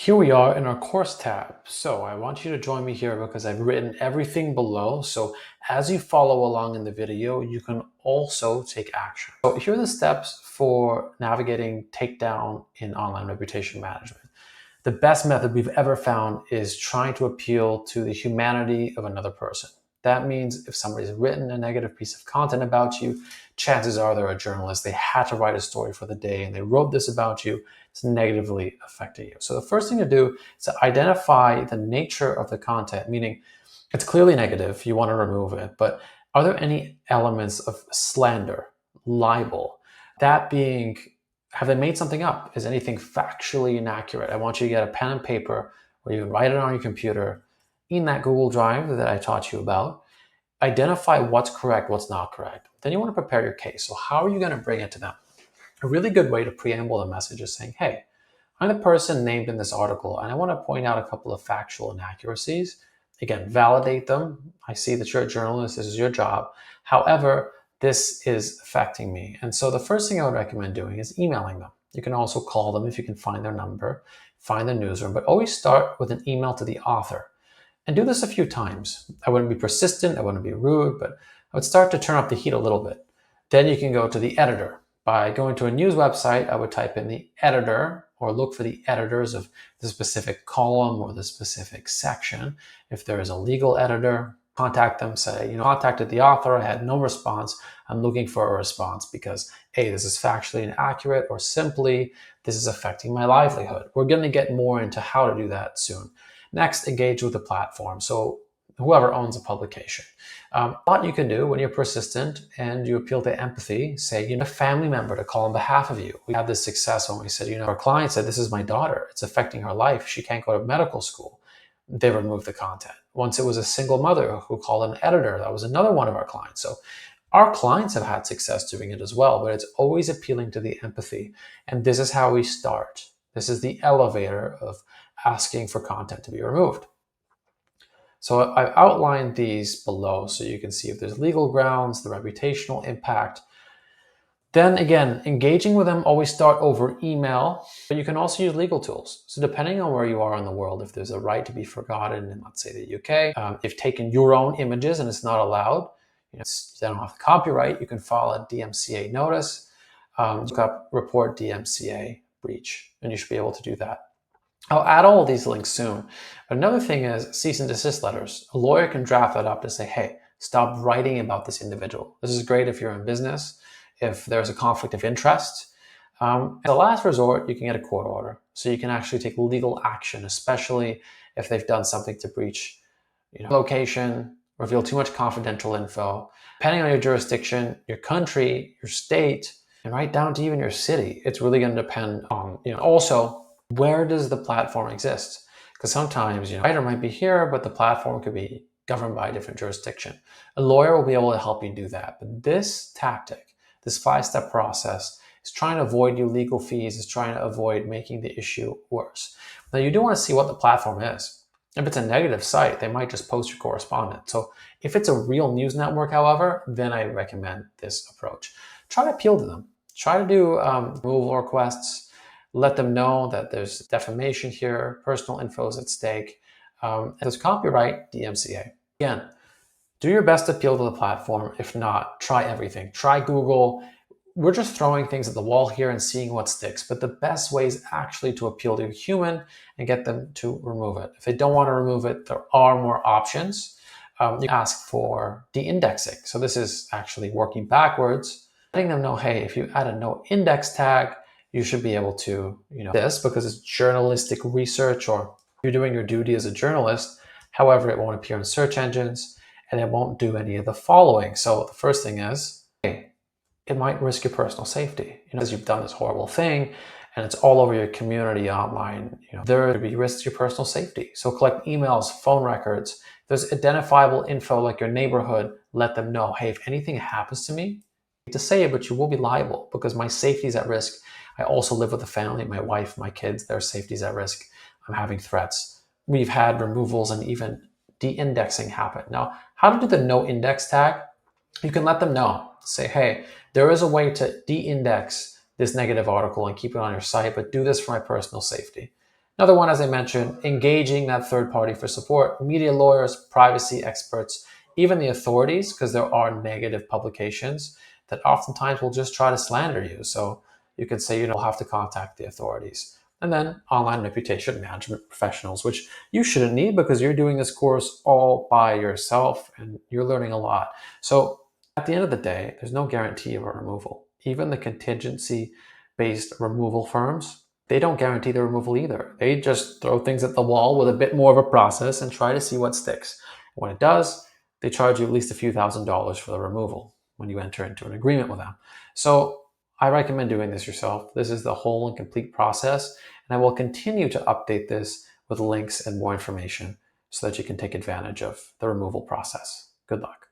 Here we are in our course tab. So I want you to join me here because I've written everything below. So as you follow along in the video, you can also take action. So here are the steps for navigating takedown in online reputation management. The best method we've ever found is trying to appeal to the humanity of another person. That means if somebody's written a negative piece of content about you, chances are they're a journalist. They had to write a story for the day and they wrote this about you. It's negatively affecting you. So the first thing to do is to identify the nature of the content, meaning it's clearly negative. You want to remove it. But are there any elements of slander, libel? That being, have they made something up? Is anything factually inaccurate? I want you to get a pen and paper or you can write it on your computer in that Google Drive that I taught you about. Identify what's correct, what's not correct. Then you want to prepare your case. So how are you going to bring it to them? A really good way to preamble the message is saying, hey, I'm the person named in this article, and I want to point out a couple of factual inaccuracies. Again, validate them. I see that you're a journalist. This is your job. However, this is affecting me. And so the first thing I would recommend doing is emailing them. You can also call them if you can find their number, find the newsroom, but always start with an email to the author. And do this a few times. I wouldn't be persistent, I wouldn't be rude, but I would start to turn up the heat a little bit. Then you can go to the editor. By going to a news website, I would type in the editor or look for the editors of the specific column or the specific section. If there is a legal editor, contact them, say, contacted the author, I had no response. I'm looking for a response because A, this is factually inaccurate, or simply, this is affecting my livelihood. We're going to get more into how to do that soon. Next, engage with the platform. So whoever owns a publication. A lot you can do when you're persistent and you appeal to empathy, say, a family member to call on behalf of you. We had this success when we said, our client said, this is my daughter. It's affecting her life. She can't go to medical school. They removed the content. Once it was a single mother who called an editor. That was another one of our clients. So our clients have had success doing it as well, but it's always appealing to the empathy. And this is how we start. This is the elevator of asking for content to be removed. So I've outlined these below so you can see if there's legal grounds, the reputational impact. Then again, engaging with them, always start over email, but you can also use legal tools. So depending on where you are in the world, if there's a right to be forgotten in, let's say, the UK, if you've taken your own images and it's not allowed, they don't have the copyright, you can file a DMCA notice, look up report DMCA breach, and you should be able to do that. I'll add all of these links soon. But another thing is cease and desist letters. A lawyer can draft that up to say, hey, stop writing about this individual. This is great if you're in business, if there's a conflict of interest. As a last resort, you can get a court order. So you can actually take legal action, especially if they've done something to breach location, reveal too much confidential info. Depending on your jurisdiction, your country, your state, and right down to even your city, it's really going to depend on, also, where does the platform exist? Because sometimes, the writer might be here, but the platform could be governed by a different jurisdiction. A lawyer will be able to help you do that. But this tactic, this 5-step process, is trying to avoid your legal fees, is trying to avoid making the issue worse. Now, you do want to see what the platform is. If it's a negative site, they might just post your correspondence. So if it's a real news network, however, then I recommend this approach. Try to appeal to them. Try to do removal requests. Let them know that there's defamation here, personal info is at stake. There's copyright, DMCA. Again, do your best to appeal to the platform. If not, try everything. Try Google. We're just throwing things at the wall here and seeing what sticks. But the best way is actually to appeal to a human and get them to remove it. If they don't want to remove it, there are more options. You can ask for de-indexing. So this is actually working backwards, letting them know, hey, if you add a no index tag, you should be able to, this because it's journalistic research or you're doing your duty as a journalist. However, it won't appear in search engines and it won't do any of the following. So the first thing is, hey, it might risk your personal safety. As you've done this horrible thing and it's all over your community online, there could be risks to your personal safety. So collect emails, phone records. If there's identifiable info like your neighborhood, let them know, hey, if anything happens to me, I hate to say it, but you will be liable because my safety is at risk. I also live with a family, my wife, my kids, their safety is at risk. I'm having threats. We've had removals and even de-indexing happen. Now, how to do the no index tag? You can let them know. Say, hey, there is a way to de-index this negative article and keep it on your site, but do this for my personal safety. Another one, as I mentioned, engaging that third party for support, media lawyers, privacy experts, even the authorities, because there are negative publications that oftentimes will just try to slander you. So you can say, you'll have to contact the authorities. And then online reputation management professionals, which you shouldn't need because you're doing this course all by yourself and you're learning a lot. So at the end of the day, there's no guarantee of a removal. Even the contingency based removal firms, they don't guarantee the removal either. They just throw things at the wall with a bit more of a process and try to see what sticks. When it does, they charge you at least a few $1,000s for the removal when you enter into an agreement with them. So I recommend doing this yourself. This is the whole and complete process, and I will continue to update this with links and more information so that you can take advantage of the removal process. Good luck.